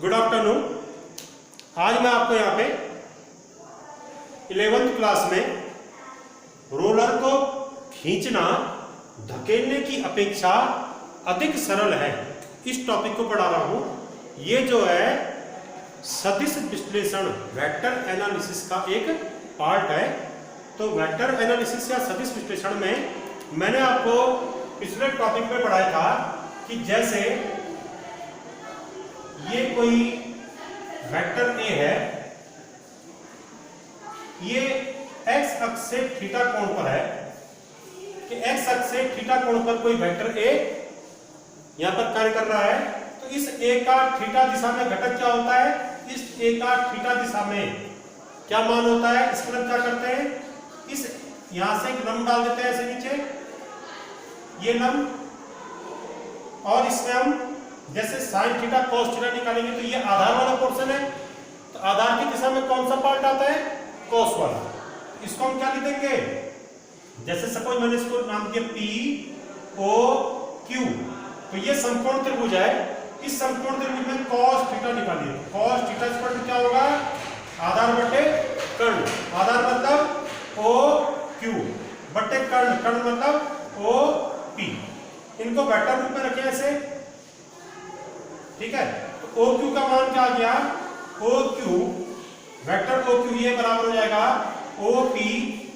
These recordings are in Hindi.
Good afternoon. आज मैं आपको यहाँ पे 11th क्लास में रोलर को खींचना धकेलने की अपेक्षा अधिक सरल है, इस टॉपिक को पढ़ा रहा हूँ। ये जो है सदिश विश्लेषण वेक्टर एनालिसिस का एक पार्ट है। तो वेक्टर एनालिसिस या सदिश विश्लेषण में मैंने आपको पिछले टॉपिक में पढ़ाया था कि जैसे ये कोई वेक्टर ए है, ये एक्स अक्ष से थीटा कोण पर है कि एक्स अक्ष से थीटा कोण पर कोई वेक्टर ए यहां पर कार्य कर रहा है। तो इस ए का थीटा दिशा में घटक क्या होता है, इस ए का थीटा दिशा में क्या मान होता है, इसके लिए क्या करते हैं, इस यहां से एक लंब डाल देते हैं ऐसे नीचे, ये लंब, और इसमें हम जैसे साइन थीटा कॉस थीटा निकालेंगे तो ये आधार वाला पोर्शन है, तो आधार की दिशा में कौन सा पार्ट आता है, कॉस वाला। इसको हम क्या लिखेंगे, जैसे सपोज मैंने इसको नाम दिया पी ओ क्यू, तो ये समकोण त्रिभुज है। इस समकोण त्रिभुज में कॉस थीटा निकालिए, कॉस थीटा इक्वल टू क्या होगा, आधार बटे कर्ण, आधार मतलब ओ क्यू बटे कर्ण, कर्ण मतलब ओ पी। इनको वेक्टर रूप में रखें ऐसे, ठीक है। तो ओ क्यू का मान क्या आ गया, O Q vector O Q ये बराबर हो जाएगा O P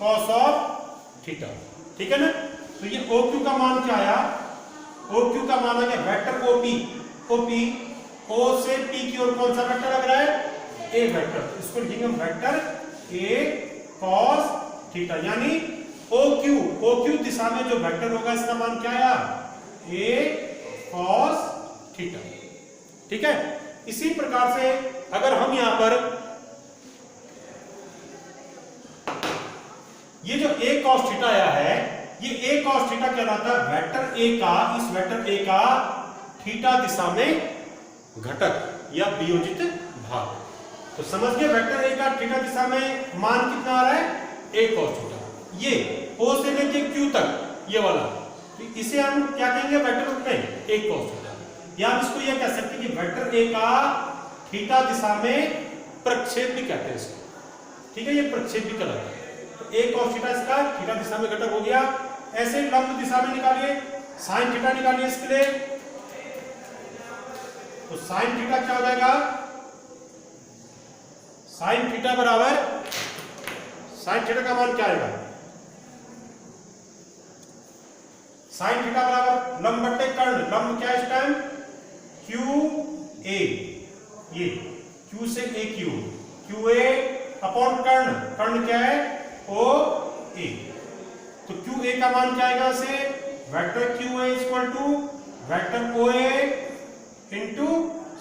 cos of theta, ठीक है ना। तो ये ओ क्यू का मान क्या आया, ओ क्यू का मान आ गया vector O P, O P, O से पी की ओर कौन सा वेक्टर लग रहा है, ए वेक्टर, इसको लिखेंगे हम वेक्टर ए कॉस थीटा, यानी ओ क्यू दिशा में जो वेक्टर होगा इसका मान क्या आया, ए कॉस थीटा, ठीक है। इसी प्रकार से अगर हम यहां पर ये जो ए कॉस थीटा आया है, ये ए कॉस थीटा कहलाता है वेक्टर ए का, इस वेक्टर ए का थीटा दिशा में घटक या वियोजित भाग। तो समझ गए, वेक्टर ए का थीटा दिशा में मान कितना आ रहा है, ए कॉस थीटा। ये ओ से लेके क्यू तक ये वाला, तो इसे हम क्या कहेंगे वेक्टर रूप में, ए कॉस थीटा। या हम इसको ये कह सकते हैं कि वेक्टर ए का थीटा दिशा में प्रक्षेप भी कहते हैं इसको, ठीक है, ये प्रक्षेप भी कहलाता है। तो ए कॉस थीटा इसका थीटा दिशा में घटक हो गया। ऐसे लंब दिशा में निकालिए, साइन थीटा निकालिए इसके लिए, तो साइन थीटा क्या हो जाएगा, साइन थीटा बराबर, साइन थीटा का मान क्या आएगा, साइन थीटा बराबर लंब बट्टे कर्ण, लंब क्या है इस टाइम क्यू ए, ये क्यू से ए क्यू, क्यू ए अपॉन कर्ण, कर्ण क्या है ओ ए। तो क्यू ए का मान क्या आएगा, से vector Q A equal to vector O A into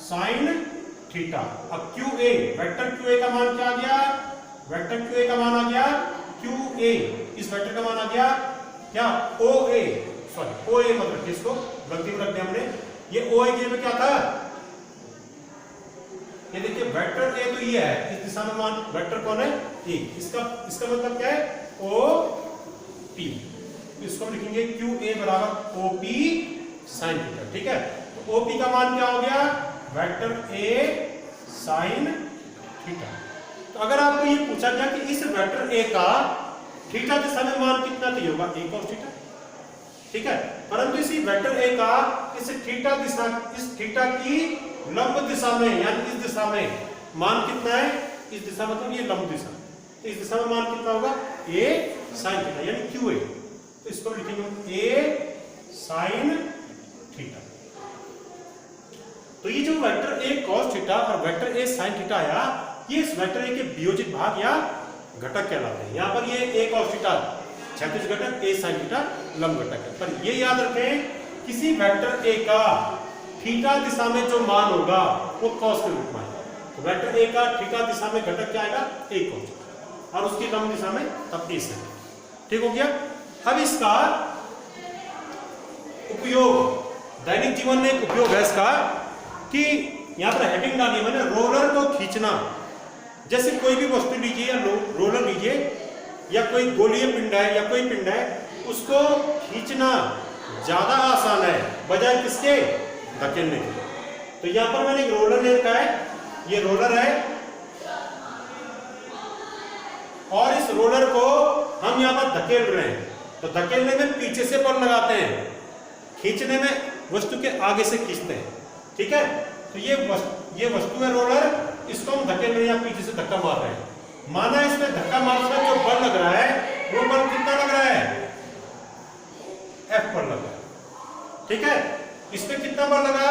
sine theta. अब Q A, vector Q A का मान क्या आ गया, वेक्टर क्यू ए का मान आ गया क्यू ए, इस वेक्टर का मान आ गया क्या, ओ ए, सॉरी ओ ए मत रखिए, इसको गलती में रख दिया हमने, ये ओ ए में क्या था, ये देखिए वेक्टर ए तो ये है, इस दिशा में मान वेक्टर कौन है, ए, इसका मतलब क्या है, ओ पी। इसको हम लिखेंगे क्यू ए बराबर ओ पी साइन थीटा, ठीक है। तो ओ पी का मान क्या हो गया, वेक्टर ए साइन थीटा। तो अगर आपको ये पूछा गया कि इस वेक्टर ए का थीटा दिशा में मान कितना चाहिए होगा, ए कॉस थीटा, ठीक है। परंतु इसी वेक्टर ए का इस थीटा दिशा, इस थीटा की लंब दिशा में यानी इस दिशा में मान कितना है, इस दिशा मतलब ये लंब दिशा, तो इस दिशा में मान कितना होगा, ए साइन थीटा यानी क्यू ए। तो इसको लिखेंगे ए साइन थीटा। तो ये जो वेक्टर ए कॉस थीटा और वेक्टर ए साइन थीटा आया, ये इस वेक्टर ए के वियोजित भाग या घटक कहलाते हैं। यहां पर ये ए कॉस थीटा क्षैतिज घटक, ए साइन थीटा लंब घटक है। पर ये याद रखें, किसी वेक्टर ए का थीटा दिशा में जो मान होगा वो कॉस के रूप में आएगा। तो वेक्टर ए का थीटा दिशा में घटक क्या आएगा, ए कॉस, और उसकी लंब दिशा में तब ए साइन, ठीक हो गया। अब इसका उपयोग दैनिक जीवन में एक उपयोग है इसका, कि यहां पर हेडिंग डाली मैंने, रोलर को खींचना। जैसे कोई भी वस्तु लीजिए या रोलर लीजिए, या कोई गोलीय पिंड है या कोई पिंड है, उसको खींचना ज्यादा आसान है बजाय किसके, धकेलने के। तो तो यहां पर मैंने एक रोलर ले रखा है, ये रोलर है, और इस रोलर को हम यहां पर धकेल रहे हैं। तो धकेलने में पीछे से बल लगाते हैं, खींचने में वस्तु के आगे से खींचते हैं, ठीक है। तो ये वस्तु है रोलर, इसको हम धकेल रहे हैं या पीछे से धक्का मार रहे हैं। माना इसमें धक्का मारने में जो बल लग रहा है वो बल कितना लग रहा है, F पर लग रहा है, ठीक है। इसमें कितना बल लगा,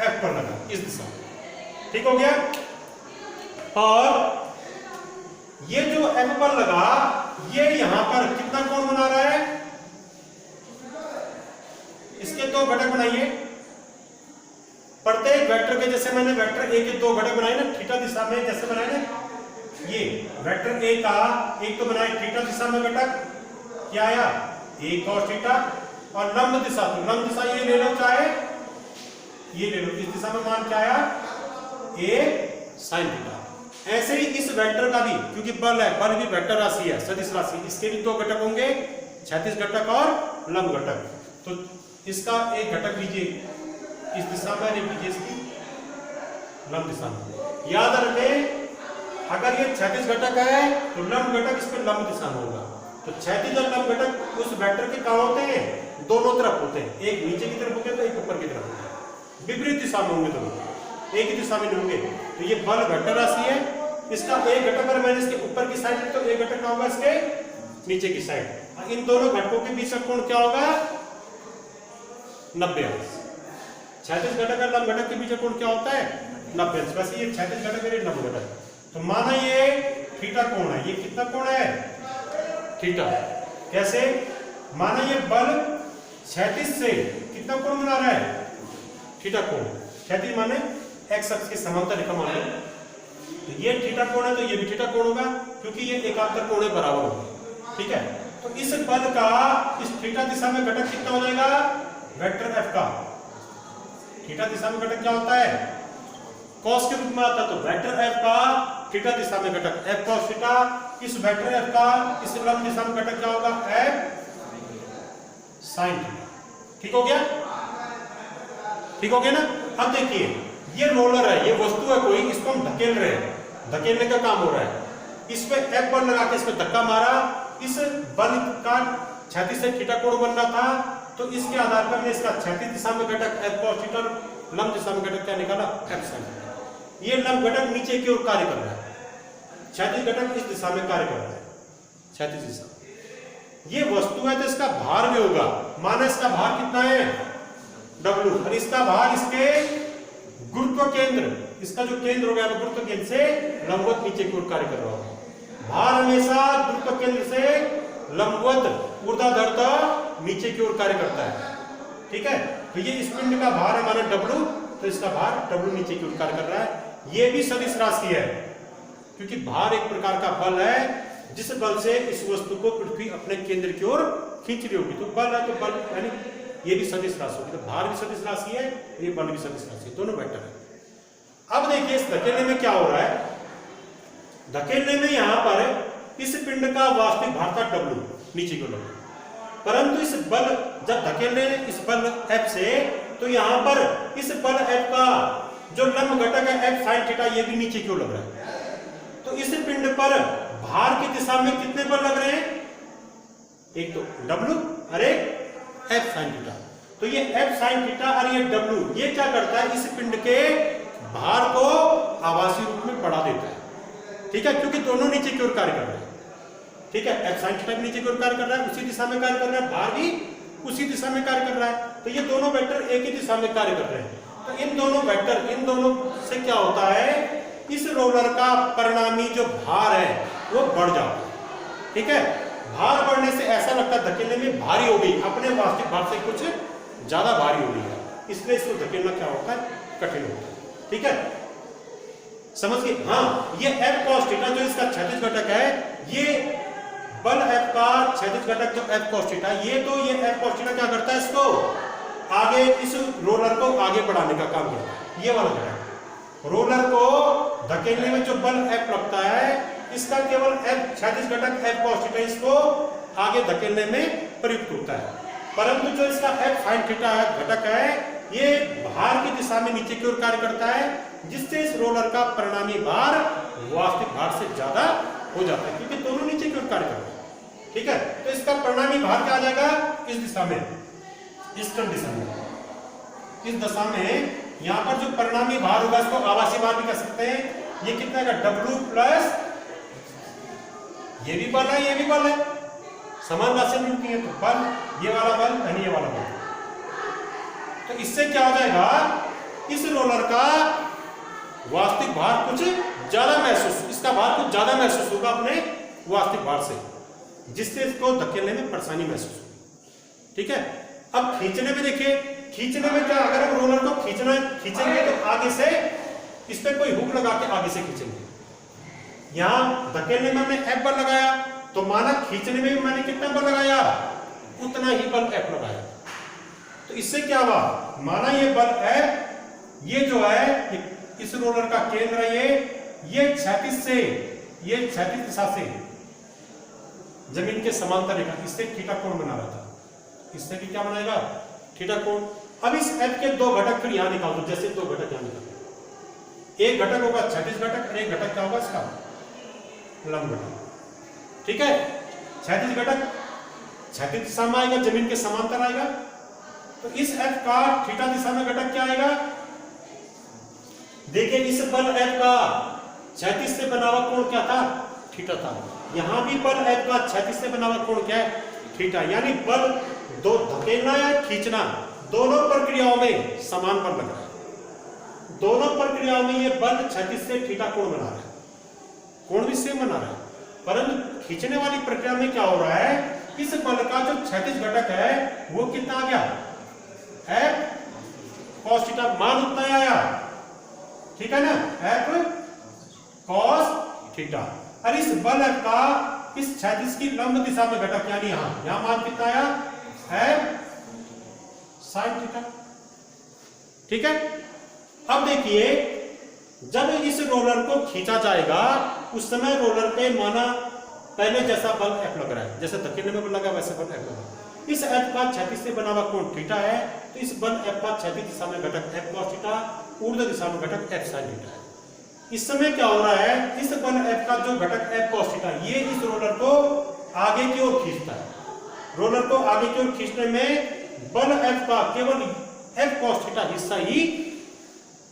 F पर लगा, इस दिशा में, ठीक हो गया। और ये जो F पर लगा, ये यहां पर कितना कोण बना रहा है, इसके दो घटक बनाइए। प्रत्येक वेक्टर के, जैसे मैंने वेक्टर ए के दो घटक बनाए ना थीटा दिशा में, जैसे बनाए ना, ये वेक्टर ए का एक तो बनाए थीटा दिशा में घटक, क्या आया ए cos थीटा, और लंब दिशा, तो लंब दिशा ये ले लो, चाहे ये ले लो, इस दिशा में मान क्या आया ए sin थीटा। ऐसे ही इस वेक्टर का भी, क्योंकि बल है, बल भी वेक्टर राशि है, सदिश राशि, इसके भी दो घटक होंगे, क्षैतिज घटक और लंब घटक। तो इसका एक घटक लीजिए इस दिशा में, एक लीजिए इसकी लंब दिशा में। याद रखें, अगर ये क्षैतिज घटक है तो लंब घटक इस पे लंब दिशा में होगा। तो क्षैतिज और लंब घटक उस वेक्टर के कहां होते हैं, दोनों तरफ होते हैं, एक नीचे की तरफ होते हैं तो एक ऊपर की तरफ होते हैं, विपरीत दिशा में होंगे दोनों, एक ही दिशा में नहीं होंगे। तो ये बल वेक्टर राशि है, इसका एक घटक अगर मैंने इसके ऊपर की साइड तो एक घटक होगा इसके नीचे की साइड। इन दोनों घटकों के बीच का कोण क्या होगा, 90 अंश। क्षैतिज घटक और लंब घटक के बीच का कोण क्या होता है, 90 अंश। वैसे ये क्षैतिज घटक है, लंब घटक। तो माना ये थीटा कोण है, ये कितना कोण है, थीटा। कैसे, माना ये बल क्षैतिज से कितना कोण बना रहा है, थीटा कोण। क्षैतिज माने एक्स अक्ष के समांतर रेखा मान लो, तो ये थीटा कोण है, तो ये भी थीटा कोण होगा, क्योंकि ये एकांतर कोण है, बराबर होगा, ठीक है। तो इस पद का इस थीटा दिशा में घटक कितना हो जाएगा, वेक्टर F का। थीटा दिशा में घटक क्या होता है, cos के रूप में आता है, तो वेक्टर F का थीटा दिशा में घटक F cos थीटा, इस वेक्टर F का इस लंब दिशा में घटक क्या होगा, F sin थीटा। ठीक हो गया, ठीक हो गया ना। अब देखिए, ये रोलर है, ये वस्तु है कोई, इसको हम धकेल रहे हैं, धकेलने का काम हो रहा है। इस पे F बल लगा के इस पे धक्का मारा, इस बल का क्षैतिज से थीटा कोण बनना था, तो इसके आधार पर हमने इसका क्षैतिज दिशा में घटक F cos थीटा, लंब दिशा में घटक क्या निकाला, F sin थीटा। ये लंब घटक नीचे की ओर कार्य कर रहा है, क्षैतिज घटक इस दिशा में कार्य कर रहा है, क्षैतिज दिशा। ये वस्तु है तो इसका भार भी होगा, माना इसका भार कितना है, W, और इसका भार इसके गुरुत्व केंद्र, इसका जो केंद्र हो गया गुरुत्व केंद्र से लंबवत नीचे की ओर कार्य कर रहा होगा। भार हमेशा गुरुत्व केंद्र से लंबवत ऊर्ध्वाधर नीचे की ओर कार्य करता है, ठीक है। तो ये इस पिंड का भार है माना W, तो इसका भार W नीचे की ओर कार्य कर रहा है। ये भी सदिश राशि है, क्योंकि भार एक प्रकार का बल है, जिस बल से इस वस्तु को पृथ्वी अपने केंद्र की ओर खींच रही होगी। तो बल है, तो बल यानी ये भी सदिश राशि होगी। तो भार भी सदिश राशि है, ये बल भी सदिश राशि है, दोनों वेक्टर है। अब देखिए इस धकेलने में क्या हो रहा है, धकेलने में यहां पर इस पिंड का वास्तविक भार था W नीचे की ओर, परंतु इस बल जब धकेल रहे हैं इस बल F से, तो यहां पर इस बल F का जो लंब घटक है F sin थीटा, ये भी नीचे की ओर लग रहा है। तो इस पिंड पर भार की दिशा में कितने बल लग रहे हैं, एक तो W और एक F sin थीटा। तो ये F sin थीटा और ये W, ये क्या करता है, इस पिंड के भार को आभासी रूप में बढ़ा देता है, ठीक है, क्योंकि दोनों नीचे की ओर कार्य कर रहे हैं, ठीक है। F sin थीटा भी नीचे की ओर कार्य कर रहा है, उसी दिशा में कार्य कर रहा है, भार भी उसी दिशा में कार्य कर रहा है। तो ये दोनों वेक्टर एक ही दिशा में कार्य कर रहे हैं। तो इन दोनों वेक्टर, इन दोनों से क्या होता है, इस रोलर का परिणामी जो भार है वो बढ़ जाता है, ठीक है। भार बढ़ने से ऐसा लगता है धकेलने में भारी हो गई, अपने वास्तविक भार से कुछ ज्यादा भारी हो गई है, इसलिए इसको धकेलना क्या होता है, कठिन होता है, ठीक है। समझ गए, हाँ। ये F cos थीटा जो इसका क्षैतिज घटक है, ये बल F का क्षैतिज घटक जो F cos थीटा, ये तो ये F cos थीटा क्या करता है, इसको आगे, इस रोलर को आगे बढ़ाने का काम करता है। ये वाला घटक रोलर को धकेलने में जो बल F लगता है, इसका केवल F क्षैतिज घटक F cos थीटा इसको आगे धकेलने में प्रयुक्त होता है, परंतु जो इसका F sin थीटा घटक है, ये भार की दिशा में नीचे की ओर कार्य करता है, जिससे इस रोलर का परिणामी भार वास्तविक भार से ज्यादा हो जाता है, क्योंकि दोनों नीचे की ओर कार्य करते हैं। ठीक है, तो इसका परिणामी भार क्या आ जाएगा इस दिशा में, इस कंडीशन में, इस दशा में यहां पर जो परिणामी भार होगा इसको आभासी भार भी कह सकते हैं। ये कितना का W प्लस, ये भी बल है, ये भी बल है, समान राशि मिलती है, तो बल, ये वाला बल यानी ये वाला बल। तो इससे क्या हो जाएगा, इस रोलर का वास्तविक भार कुछ ज्यादा महसूस, इसका भार कुछ ज्यादा महसूस होगा अपने वास्तविक भार से, जिससे इसको धकेलने में परेशानी महसूस होगी। ठीक है, अब खींचने में देखिए, खींचने में क्या, अगर हम रोलर को खींचेंगे तो आगे से इस पे कोई हुक लगा के आगे से खींचेंगे। यहां धकेलने में हमने F बल लगाया, तो माना खींचने में भी मैंने कितना बल लगाया, उतना ही बल F लगाया। तो इससे क्या हुआ, माना ये बल F, ये जो है इस रोलर का केंद्र है, ये क्षैतिज से, ये क्षैतिज दिशा से जमीन के समांतर रेखा, इससे थीटा कोण बना रहा था, इससे भी क्या बनाएगा थीटा कोण। अब इस F के दो घटक फिर यहां निकाल दो, जैसे दो घटक यहां निकाल, एक घटक होगा क्षैतिज घटक और एक घटक क्या होगा इसका लंब घटक। ठीक है, क्षैतिज घटक क्षैतिज दिशा में आएगा, जमीन के समांतर आएगा, तो इस F का थीटा दिशा में घटक क्या आएगा, देखिए इस बल F का क्षैतिज से बना हुआ कोण क्या था, थीटा था। यहां भी बल F का क्षैतिज से बना हुआ कोण क्या है, थीटा। यानी बल दो धकेलना या खींचना, दोनों प्रक्रियाओं में समान बल लग रहा है, दोनों प्रक्रियाओं में ये बल क्षैतिज से थीटा कोण बना रहा है, कोण भी सेम बना रहा है। परंतु खींचने वाली प्रक्रिया में क्या हो रहा है, इस बल का जो क्षैतिज घटक है वो कितना आ गया, F cos थीटा, मान उतना ही आया। ठीक है ना, F cos थीटा। और इस बल F का इस क्षैतिज की लंब दिशा में घटक, यानी यहां मान कितना आया, F sin थीटा। ठीक है, अब देखिए जब इस रोलर को खींचा जाएगा उस समय रोलर पे माना पहले जैसा बल F लग रहा है, जैसे धकेलने में बल लगा वैसे बल F लगा। इस F का क्षैतिज से बना हुआ कोण थीटा है, तो इस बल F का क्षैतिज दिशा में घटक F cos थीटा, ऊर्ध्व दिशा में घटक F sin थीटा है। इस समय क्या हो रहा है, इस बल F का जो घटक F cos थीटा, ये इस रोलर को आगे की ओर खींचता है। रोलर को आगे की ओर खींचने में बल F का केवल F cos थीटा हिस्सा ही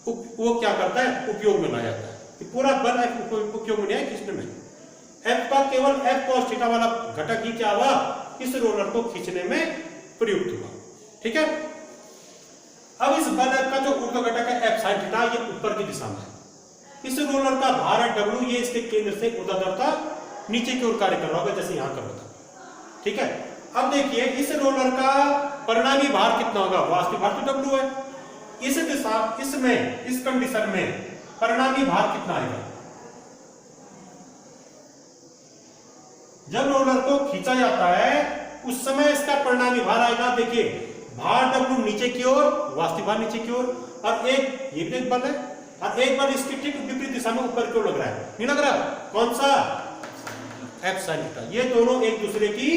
वो क्या करता है, उपयोग में लाया जाता है। पूरा बल F उपयोग में नहीं है खींचने में, F का केवल F cos थीटा वाला घटक ही क्या हुआ, इस रोलर को खींचने में प्रयुक्त हुआ। ठीक है, अब इस बल F का जो ऊर्ध्व घटक है F sin थीटा, ये ऊपर की दिशा में है। इस रोलर का भार है W, ये इसके केंद्र से ऊर्ध्वाधर नीचे की ओर कार्य कर रहा होगा, जैसे यहां कर रहा था। ठीक है, अब देखिए इस रोलर का परिणामी भार कितना होगा, वास्तविक भार तो W है, इस दिशा, इसमें, इस कंडीशन में परिणामी भार कितना आएगा, जब रोलर को खींचा जाता है उस समय इसका परिणामी भार आएगा। देखिए भार W नीचे की ओर, वास्तविक भार नीचे की ओर, और एक ये भी एक बल है, और एक बार इसकी ठीक विपरीत दिशा में ऊपर की ओर लग रहा है, नहीं लग रहा, कौन सा, F sin थीटा। ये दोनों एक दूसरे की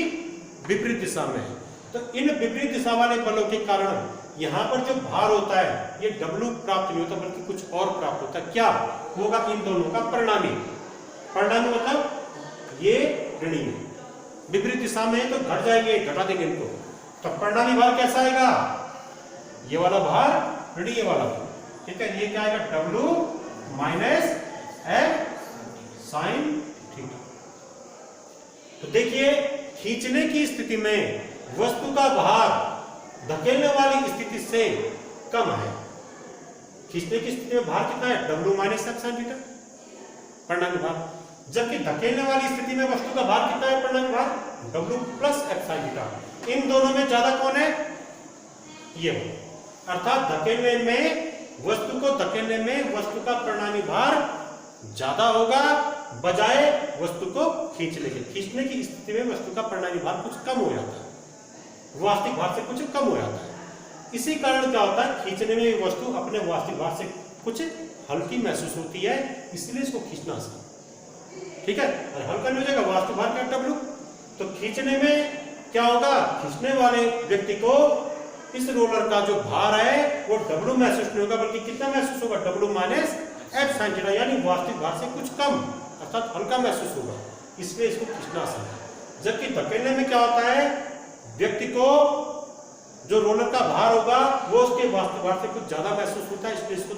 विपरीत दिशा में है। तो इन विपरीत दिशा वाले बलों के कारण यहां पर जो भार होता है ये W प्राप्त नहीं होता, बल्कि कुछ और प्राप्त होता है। क्या होगा, इन दोनों का परिणामी, परिणामी मतलब ये ऋणीय, विपरीत दिशा में तो घट जाएंगे, घटा देंगे इनको, तो परिणामी भार कैसा आएगा, ये वाला भार ऋणीय वाला। ठीक है, ये क्या आएगा, W minus F sin theta. तो देखिए खींचने की स्थिति में वस्तु का भार धकेलने वाली स्थिति से कम है। खींचने की स्थिति में भार कितना है, W minus F sin theta परिणामी भार, जबकि धकेलने वाली स्थिति में वस्तु का भार कितना है, परिणामी भार W plus F sin theta. इन दोनों में ज्यादा कौन है, ये हो, अर्थात धकेलने में, वस्तु को धकेलने में वस्तु का परिणामी भार ज्यादा होगा बजाय वस्तु को खींचने के। खींचने की स्थिति में वस्तु का परिणामी भार कुछ कम हो जाता है, वास्तविक भार से कुछ कम हो जाता है। इसी कारण क्या होता है, खींचने में वस्तु अपने वास्तविक भार से कुछ हल्की महसूस होती है, इसलिए इसको खींचना आसान। ठीक है, और हल्का नहीं हो जाएगा, वास्तविक भार क्या W, तो खींचने में क्या होगा, खींचने वाले व्यक्ति को इस रोलर का जो भार है वो W महसूस नहीं होगा, बल्कि कितना महसूस होगा, W minus F sin theta, यानी वास्तविक भार से कुछ कम अर्थात हल्का महसूस होगा, इसलिए इसको खींचना आसान है। जबकि धकेलने में क्या होता है, व्यक्ति को जो रोलर का भार होगा वो उसके वास्तविक भार से कुछ ज्यादा महसूस होता है, इसलिए इसको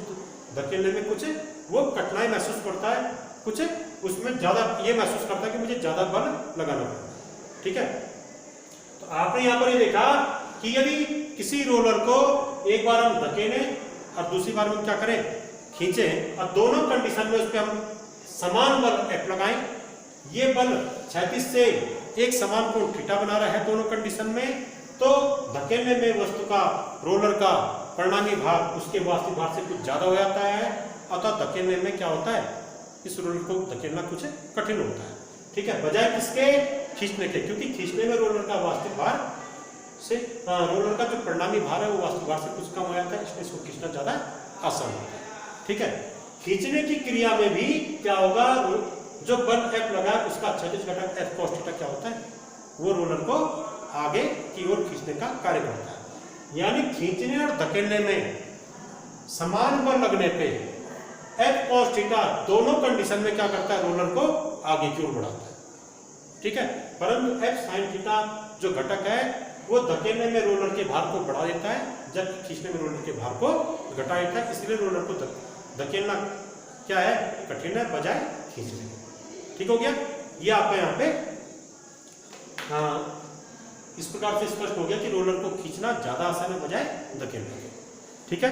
धकेलने में कुछ वो कठिनाई महसूस करता है, कुछ उसमें ज्यादा ये महसूस करता है कि मुझे ज्यादा बल लगाना पड़ेगा। ठीक है, तो आपने यहाँ पर ये देखा कि यदि किसी रोलर को एक बार हम धकेलें और दूसरी बार हम क्या करें, खींचें, और दोनों कंडीशन में उस पर हम समान बल F लगाएं, ये बल क्षैतिज से एक समान कोण थीटा बना रहा है दोनों कंडीशन में, तो धकेलने में वस्तु का रोलर का परिणामी भार उसके वास्तविक भार से कुछ ज्यादा हो जाता है, अतः धकेलने में क्या होता है, इस रोलर को धकेलना कुछ कठिन होता है। ठीक है, बजाय किसके, खींचने के, क्योंकि खींचने में रोलर का वास्तविक भार से रोलर का जो परिणामी भार है वो वास्तविक भार से कुछ कम हो जाता है, इसलिए इसको खींचना ज्यादा आसान होता है। ठीक है, खींचने की क्रिया में भी क्या होगा, जो बल F लगा उसका क्षैतिज घटक F cos थीटा क्या होता है, वो रोलर को आगे की ओर खींचने का कार्य करता है। यानी खींचने और धकेलने में समान बल लगने पे F cos थीटा दोनों कंडीशन में क्या करता है, रोलर को आगे की ओर बढ़ाता है। ठीक है, परंतु F sin थीटा जो घटक है वो धकेलने में रोलर के भार को बढ़ा देता है, जबकि खींचने में रोलर के भार को घटा देता है, इसलिए रोलर को धकेलना क्या है, कठिन है बजाय खींचने। ठीक हो गया, ये आपका यहाँ पे इस प्रकार से स्पष्ट हो गया कि रोलर को खींचना ज्यादा आसान है बजाय धकेलने के। ठीक है।